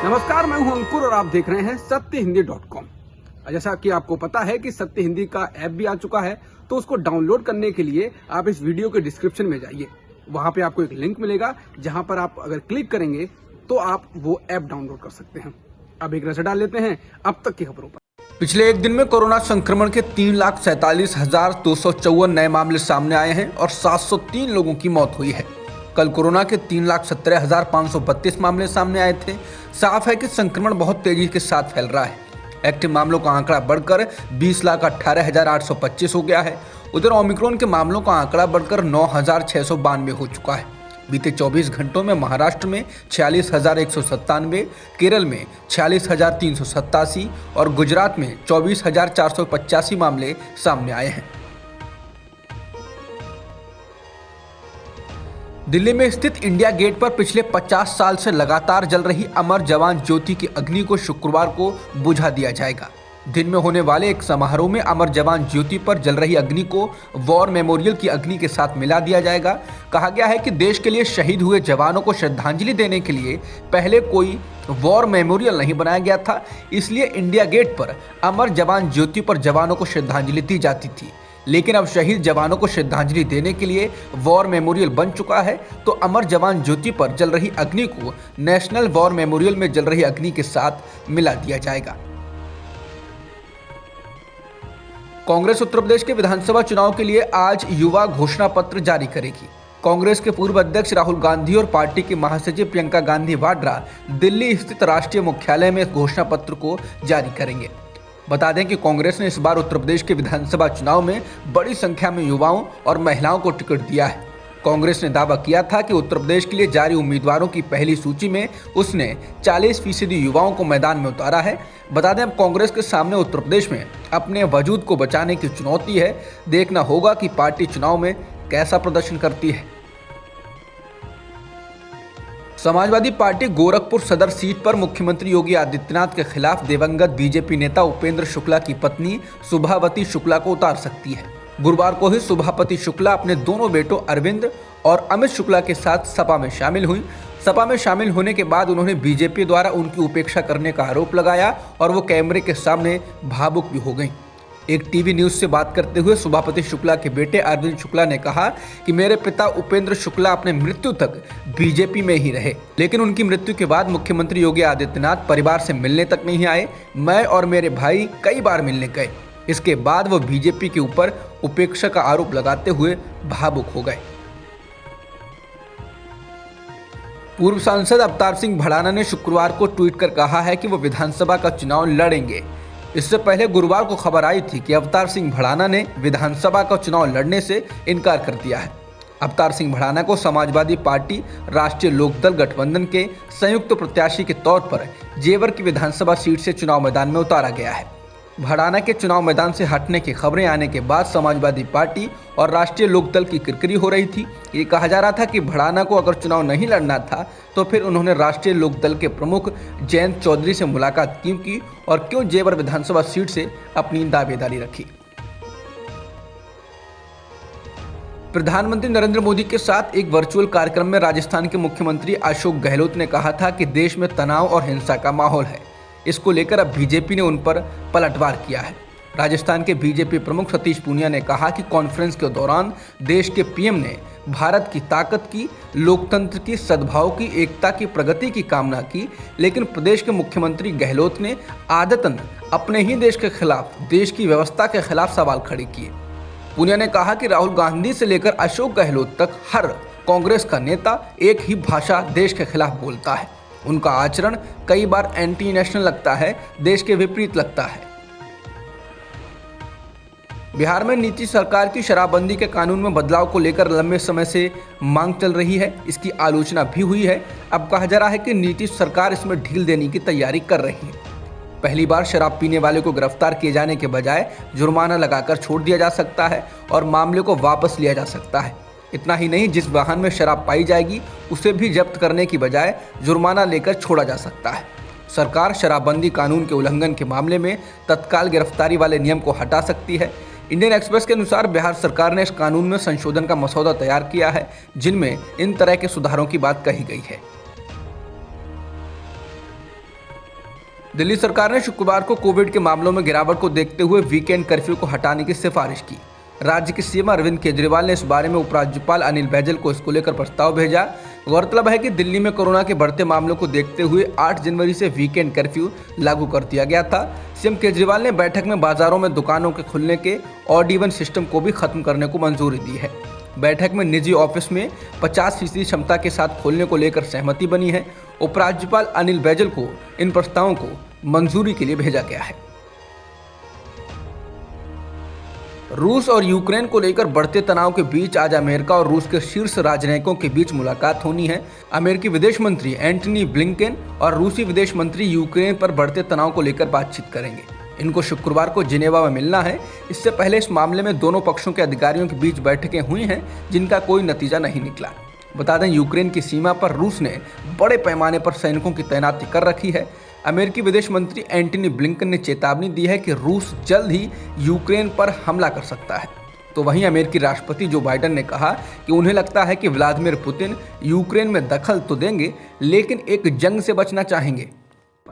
नमस्कार, मैं हूं अंकुर और आप देख रहे हैं सत्यहिंदी.com। जैसा कि आपको पता है कि सत्य हिंदी का ऐप भी आ चुका है, तो उसको डाउनलोड करने के लिए आप इस वीडियो के डिस्क्रिप्शन में जाइए। वहां पे आपको एक लिंक मिलेगा, जहां पर आप अगर क्लिक करेंगे तो आप वो ऐप डाउनलोड कर सकते हैं। अब एक नजर डाल लेते हैं अब तक की खबरों पर। पिछले एक दिन में कोरोना संक्रमण के 3,47,254 नए मामले सामने आए हैं और 703 लोगों की मौत हुई है। कल कोरोना के 3,17,532 मामले सामने आए थे। साफ है कि संक्रमण बहुत तेजी के साथ फैल रहा है। एक्टिव मामलों का आंकड़ा बढ़कर 20,18,825 हो गया है। उधर ओमिक्रॉन के मामलों का आंकड़ा बढ़कर 9,692 हो चुका है। बीते 24 घंटों में महाराष्ट्र में 46,197, केरल में 46,387 और गुजरात में 24,485 मामले सामने आए हैं। दिल्ली में स्थित इंडिया गेट पर पिछले 50 साल से लगातार जल रही अमर जवान ज्योति की अग्नि को शुक्रवार को बुझा दिया जाएगा। दिन में होने वाले एक समारोह में अमर जवान ज्योति पर जल रही अग्नि को वॉर मेमोरियल की अग्नि के साथ मिला दिया जाएगा। कहा गया है कि देश के लिए शहीद हुए जवानों को श्रद्धांजलि देने के लिए पहले कोई वॉर मेमोरियल नहीं बनाया गया था, इसलिए इंडिया गेट पर अमर जवान ज्योति पर जवानों को श्रद्धांजलि दी जाती थी। लेकिन अब शहीद जवानों को श्रद्धांजलि देने के लिए वॉर मेमोरियल बन चुका है, तो अमर जवान ज्योति पर जल रही अग्नि को नेशनल वॉर मेमोरियल में जल रही अग्नि के साथ मिला दिया जाएगा। कांग्रेस उत्तर प्रदेश के विधानसभा चुनाव के लिए आज युवा घोषणा पत्र जारी करेगी। कांग्रेस के पूर्व अध्यक्ष राहुल गांधी और पार्टी की महासचिव प्रियंका गांधी वाड्रा दिल्ली स्थित राष्ट्रीय मुख्यालय में इस घोषणा पत्र को जारी करेंगे। बता दें कि कांग्रेस ने इस बार उत्तर प्रदेश के विधानसभा चुनाव में बड़ी संख्या में युवाओं और महिलाओं को टिकट दिया है। कांग्रेस ने दावा किया था कि उत्तर प्रदेश के लिए जारी उम्मीदवारों की पहली सूची में उसने 40% युवाओं को मैदान में उतारा है। बता दें, अब कांग्रेस के सामने उत्तर प्रदेश में अपने वजूद को बचाने की चुनौती है। देखना होगा कि पार्टी चुनाव में कैसा प्रदर्शन करती है। समाजवादी पार्टी गोरखपुर सदर सीट पर मुख्यमंत्री योगी आदित्यनाथ के खिलाफ दिवंगत बीजेपी नेता उपेंद्र शुक्ला की पत्नी सुभावती शुक्ला को उतार सकती है। गुरुवार को ही सुभापति शुक्ला अपने दोनों बेटों अरविंद और अमित शुक्ला के साथ सपा में शामिल हुई। सपा में शामिल होने के बाद उन्होंने बीजेपी द्वारा उनकी उपेक्षा करने का आरोप लगाया और वो कैमरे के सामने भावुक भी हो गईं। एक टीवी न्यूज से बात करते हुए सुभापति शुक्ला के बेटे अरविंद शुक्ला ने कहा कि मेरे पिता उपेंद्र शुक्ला अपने मृत्यु तक बीजेपी में ही रहे, लेकिन उनकी मृत्यु के बाद मुख्यमंत्री योगी आदित्यनाथ परिवार से मिलने तक नहीं आए। मैं और मेरे भाई कई बार मिलने गए। इसके बाद वो बीजेपी के ऊपर उपेक्षा का आरोप लगाते हुए भावुक हो गए। पूर्व सांसद अवतार सिंह भड़ाना ने शुक्रवार को ट्वीट कर कहा है कि वो विधानसभा का चुनाव लड़ेंगे। इससे पहले गुरुवार को खबर आई थी कि अवतार सिंह भड़ाना ने विधानसभा का चुनाव लड़ने से इनकार कर दिया है। अवतार सिंह भड़ाना को समाजवादी पार्टी राष्ट्रीय लोकदल गठबंधन के संयुक्त प्रत्याशी के तौर पर जेवर की विधानसभा सीट से चुनाव मैदान में उतारा गया है। भड़ाना के चुनाव मैदान से हटने की खबरें आने के बाद समाजवादी पार्टी और राष्ट्रीय लोकदल की किरकिरी हो रही थी। ये कहा जा रहा था कि भड़ाना को अगर चुनाव नहीं लड़ना था तो फिर उन्होंने राष्ट्रीय लोकदल के प्रमुख जयंत चौधरी से मुलाकात क्यों की और क्यों जेवर विधानसभा सीट से अपनी दावेदारी रखी। प्रधानमंत्री नरेंद्र मोदी के साथ एक वर्चुअल कार्यक्रम में राजस्थान के मुख्यमंत्री अशोक गहलोत ने कहा था कि देश में तनाव और हिंसा का माहौल है। इसको लेकर अब बीजेपी ने उन पर पलटवार किया है। राजस्थान के बीजेपी प्रमुख सतीश पूनिया ने कहा कि कॉन्फ्रेंस के दौरान देश के पीएम ने भारत की ताकत की, लोकतंत्र की, सद्भाव की, एकता की, प्रगति की कामना की, लेकिन प्रदेश के मुख्यमंत्री गहलोत ने आदतन अपने ही देश के खिलाफ, देश की व्यवस्था के खिलाफ सवाल खड़े किए। पूनिया ने कहा कि राहुल गांधी से लेकर अशोक गहलोत तक हर कांग्रेस का नेता एक ही भाषा देश के खिलाफ बोलता है। उनका आचरण कई बार एंटी नेशनल लगता है, देश के विपरीत लगता है। बिहार में नीतीश सरकार की शराबबंदी के कानून में बदलाव को लेकर लंबे समय से मांग चल रही है। इसकी आलोचना भी हुई है। अब कहा जा रहा है कि नीतीश सरकार इसमें ढील देने की तैयारी कर रही है। पहली बार शराब पीने वाले को गिरफ्तार किए जाने के बजाय जुर्माना लगाकर छोड़ दिया जा सकता है और मामले को वापस लिया जा सकता है। इतना ही नहीं, जिस वाहन में शराब पाई जाएगी उसे भी जब्त करने की बजाय जुर्माना लेकर छोड़ा जा सकता है। सरकार शराबबंदी कानून के उल्लंघन के मामले में तत्काल गिरफ्तारी वाले नियम को हटा सकती है। इंडियन एक्सप्रेस के अनुसार बिहार सरकार ने इस कानून में संशोधन का मसौदा तैयार किया है, जिनमें इन तरह के सुधारों की बात कही गई है। दिल्ली सरकार ने शुक्रवार को कोविड के मामलों में गिरावट को देखते हुए वीकेंड कर्फ्यू को हटाने की सिफारिश की। राज्य के सीएम अरविंद केजरीवाल ने इस बारे में उपराज्यपाल अनिल बैजल को इसको लेकर प्रस्ताव भेजा। गौरतलब है कि दिल्ली में कोरोना के बढ़ते मामलों को देखते हुए 8 जनवरी से वीकेंड कर्फ्यू लागू कर दिया गया था। सीएम केजरीवाल ने बैठक में बाजारों में दुकानों के खुलने के ऑड इवन सिस्टम को भी खत्म करने को मंजूरी दी है। बैठक में निजी ऑफिस में 50% क्षमता के साथ खोलने को लेकर सहमति बनी है। उपराज्यपाल अनिल बैजल को इन प्रस्तावों को मंजूरी के लिए भेजा गया है। रूस और यूक्रेन को लेकर बढ़ते तनाव के बीच आज अमेरिका और रूस के शीर्ष राजनयिकों के बीच मुलाकात होनी है। अमेरिकी विदेश मंत्री एंटनी ब्लिंकन और रूसी विदेश मंत्री यूक्रेन पर बढ़ते तनाव को लेकर बातचीत करेंगे। इनको शुक्रवार को जिनेवा में मिलना है। इससे पहले इस मामले में दोनों पक्षों के अधिकारियों के बीच बैठकें हुई हैं, जिनका कोई नतीजा नहीं निकला। बता दें, यूक्रेन की सीमा पर रूस ने बड़े पैमाने पर सैनिकों की तैनाती कर रखी है। अमेरिकी विदेश मंत्री एंटनी ब्लिंकन ने चेतावनी दी है कि रूस जल्द ही यूक्रेन पर हमला कर सकता है। तो वहीं अमेरिकी राष्ट्रपति जो बाइडेन ने कहा कि उन्हें लगता है कि व्लादिमीर पुतिन यूक्रेन में दखल तो देंगे, लेकिन एक जंग से बचना चाहेंगे।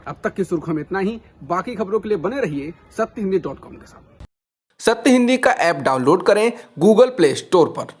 अब तक की सुर्खियों में इतना ही। बाकी खबरों के लिए बने रहिए सत्यहिंदी.com के साथ। सत्य हिंदी का ऐप डाउनलोड करें गूगल प्ले स्टोर पर।